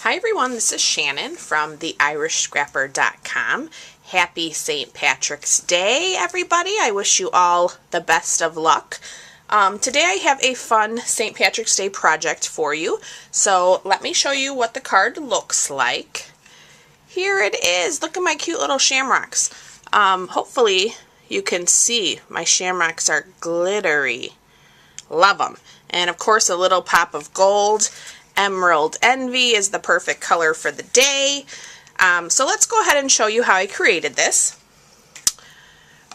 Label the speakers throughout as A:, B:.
A: Hi everyone, this is Shannon from theirishscrapper.com. Happy St. Patrick's Day, everybody. I wish you all the best of luck. Today I have a fun St. Patrick's Day project for you. So let me show you what the card looks like. Here it is. Look at my cute little shamrocks. Hopefully you can see my shamrocks are glittery. Love them. And of course a little pop of gold. Emerald Envy is the perfect color for the day. So let's go ahead and show you how I created this.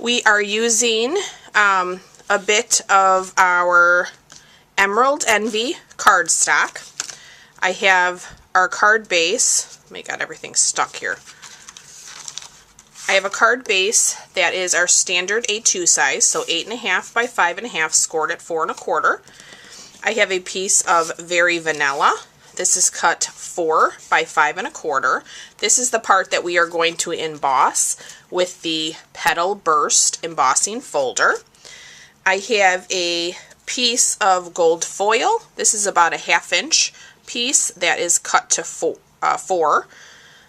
A: We are using a bit of our Emerald Envy cardstock. I have our card base. Oh my God, everything's stuck here. I have a card base that is our standard A2 size, so 8.5 by 5.5, scored at 4 1/4. I have a piece of Very Vanilla. This is cut 4 by 5 1/4. This is the part that we are going to emboss with the Petal Burst embossing folder. I have a piece of gold foil. This is about a 1/2 inch piece that is cut to 4.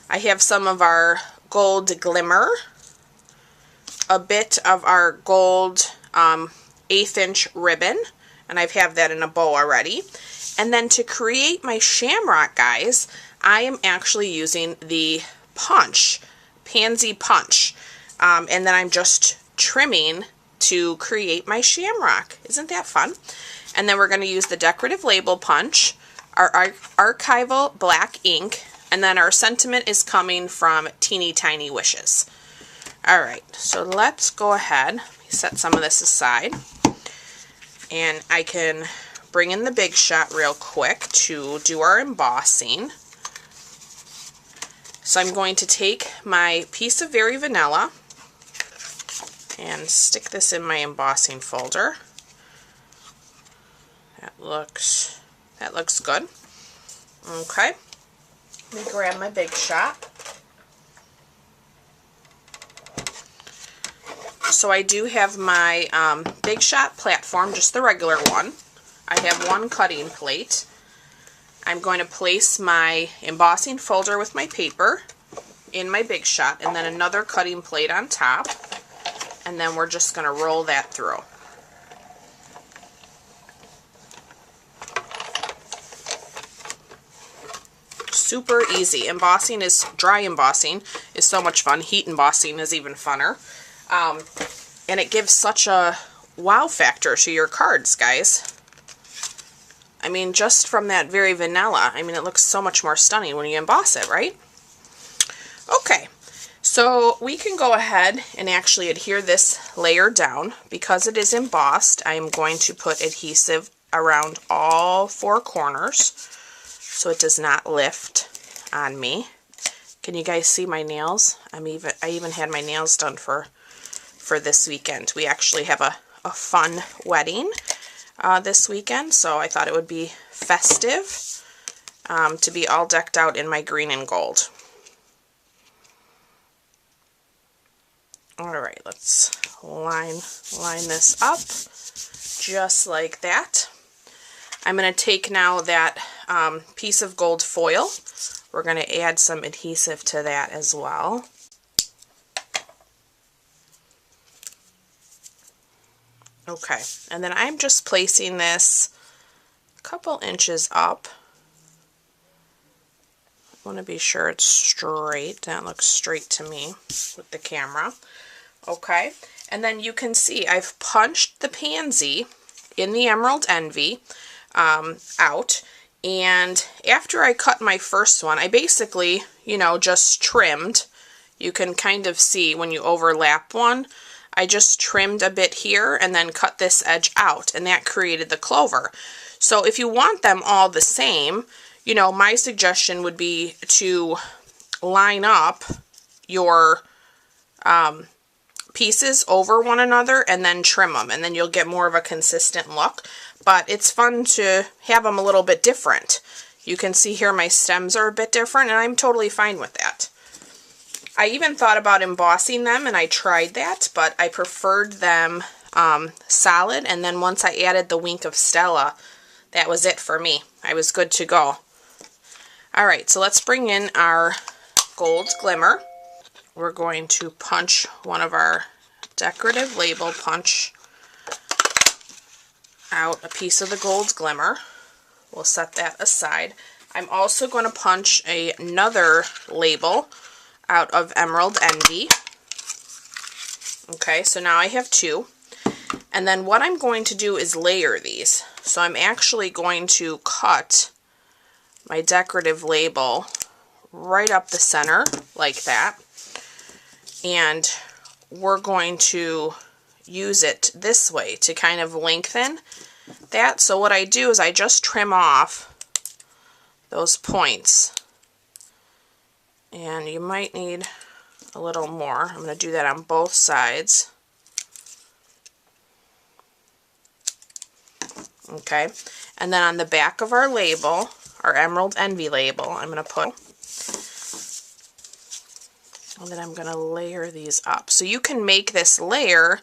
A: I have some of our gold glimmer, a bit of our gold 1/8 inch ribbon, and I have that in a bow already. And then to create my shamrock, guys, I am actually using the punch, Pansy Punch, and then I'm just trimming to create my shamrock. Isn't that fun? And then we're going to use the decorative label punch, our archival black ink, and then our sentiment is coming from Teeny Tiny Wishes. Alright, so let's go ahead, set some of this aside, and I can bring in the Big Shot real quick to do our embossing. So I'm going to take my piece of Very Vanilla and stick this in my embossing folder. That looks good. Okay. Let me grab my Big Shot. So I do have my Big Shot platform, just the regular one. I have one cutting plate. I'm going to place my embossing folder with my paper in my Big Shot, and then another cutting plate on top, and then we're just going to roll that through. Super easy. Embossing is, dry embossing is so much fun. Heat embossing is even funner. And it gives such a wow factor to your cards, guys. I mean, just from that Very Vanilla, I mean, it looks so much more stunning when you emboss it, right? Okay, so we can go ahead and actually adhere this layer down. Because it is embossed, I am going to put adhesive around all 4 corners so it does not lift on me. Can you guys see my nails? I even had my nails done for this weekend. We actually have a fun wedding this weekend, so I thought it would be festive to be all decked out in my green and gold. Alright, let's line this up just like that. I'm going to take now that piece of gold foil. We're going to add some adhesive to that as well. Okay, and then I'm just placing this a couple inches up. I want to be sure it's straight. That looks straight to me with the camera. Okay, and then you can see I've punched the pansy in the Emerald Envy out, and after I cut my first one, I basically, you know, just trimmed. You can kind of see when you overlap one, I just trimmed a bit here and then cut this edge out, and that created the clover. So if you want them all the same, you know, my suggestion would be to line up your pieces over one another and then trim them, and then you'll get more of a consistent look. But it's fun to have them a little bit different. You can see here my stems are a bit different, and I'm totally fine with that. I even thought about embossing them, and I tried that, but I preferred them solid, and then once I added the Wink of Stella, that was it for me. I was good to go. All right, so let's bring in our gold glimmer. We're going to punch one of our decorative label, punch out a piece of the gold glimmer. We'll set that aside. I'm also going to punch another label out of Emerald Envy. Okay, so now I have two. And then what I'm going to do is layer these. So I'm actually going to cut my decorative label right up the center like that. And we're going to use it this way to kind of lengthen that. So what I do is I just trim off those points. And you might need a little more. I'm going to do that on both sides. Okay, and then on the back of our label, our Emerald Envy label, I'm going to put, and then I'm going to layer these up. So you can make this layer,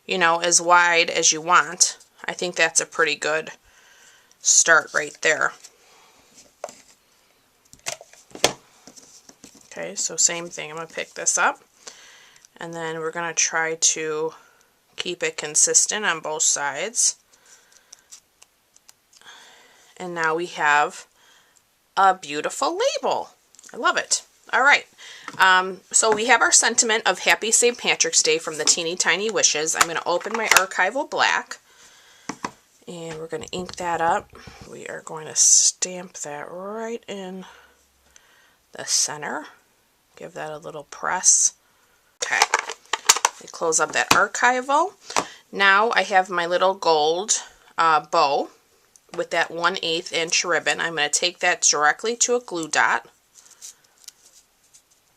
A: you know, as wide as you want. I think that's a pretty good start right there. Okay, so same thing. I'm going to pick this up, and then we're going to try to keep it consistent on both sides. And now we have a beautiful label. I love it. All right. So we have our sentiment of Happy St. Patrick's Day from the Teeny Tiny Wishes. I'm going to open my archival black. And we're going to ink that up. We are going to stamp that right in the center. Give that a little press. Okay. We close up that archival. Now I have my little gold bow with that 1/8 inch ribbon. I'm going to take that directly to a glue dot.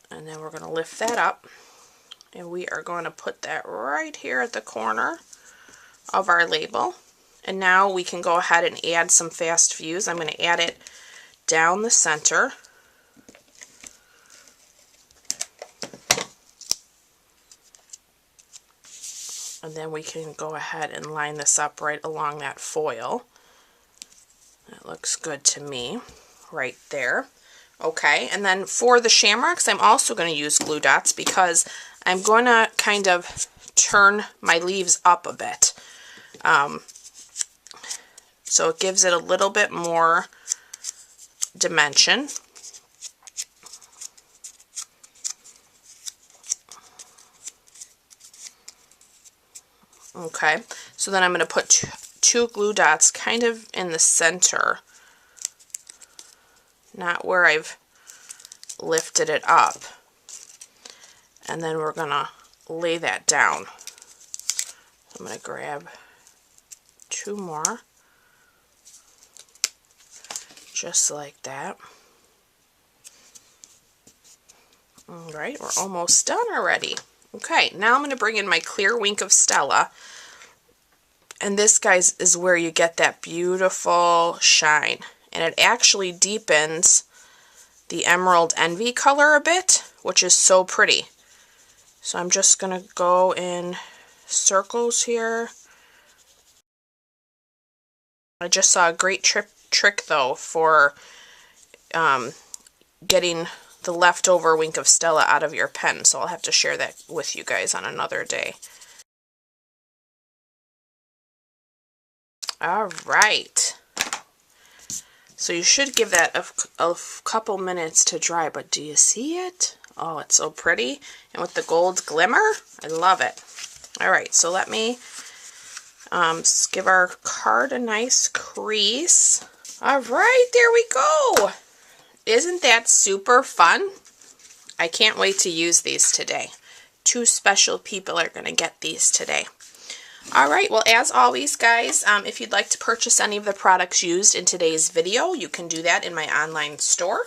A: And then we're going to lift that up. And we are going to put that right here at the corner of our label. And now we can go ahead and add some fast fuse. I'm going to add it down the center. And then we can go ahead and line this up right along that foil. That looks good to me right there. Okay, and then for the shamrocks, I'm also going to use glue dots because I'm going to kind of turn my leaves up a bit. So it gives it a little bit more dimension. Okay, so then I'm going to put two glue dots kind of in the center, not where I've lifted it up. And then we're going to lay that down. I'm going to grab two more, just like that. All right, we're almost done already. Okay, now I'm going to bring in my clear Wink of Stella. And this, guys, is where you get that beautiful shine. And it actually deepens the Emerald Envy color a bit, which is so pretty. So I'm just going to go in circles here. I just saw a great trick, though, for getting the leftover Wink of Stella out of your pen. So I'll have to share that with you guys on another day. All right. So you should give that a couple minutes to dry, but do you see it? Oh, it's so pretty. And with the gold glimmer, I love it. All right, so let me give our card a nice crease. All right, there we go. Isn't that super fun? I can't wait to use these today. 2 special people are going to get these today. All right, well, as always, guys, if you'd like to purchase any of the products used in today's video, you can do that in my online store.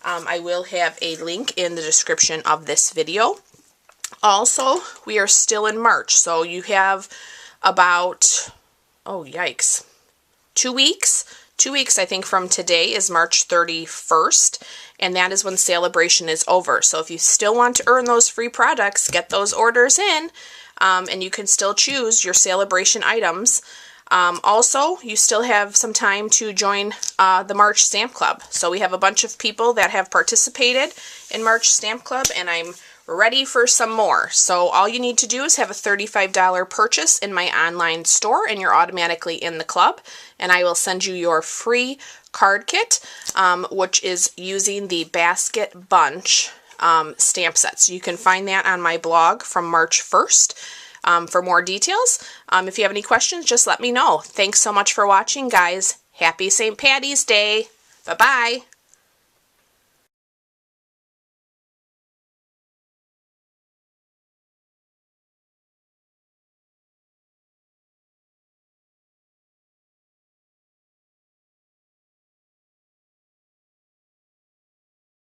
A: I will have a link in the description of this video. Also, we are still in March, so you have about, oh, yikes, 2 weeks. 2 weeks, I think, from today is March 31st, and that is when Celebration is over. So if you still want to earn those free products, get those orders in. And you can still choose your Celebration items Also, you still have some time to join the March Stamp Club. So we have a bunch of people that have participated in March Stamp Club, and I'm ready for some more. So all you need to do is have a $35 purchase in my online store, and you're automatically in the club. And I will send you your free card kit, which is using the Basket Bunch stamp set. So you can find that on my blog from March 1st. For more details. If you have any questions, just let me know. Thanks so much for watching, guys. Happy St. Patty's Day. Bye-bye.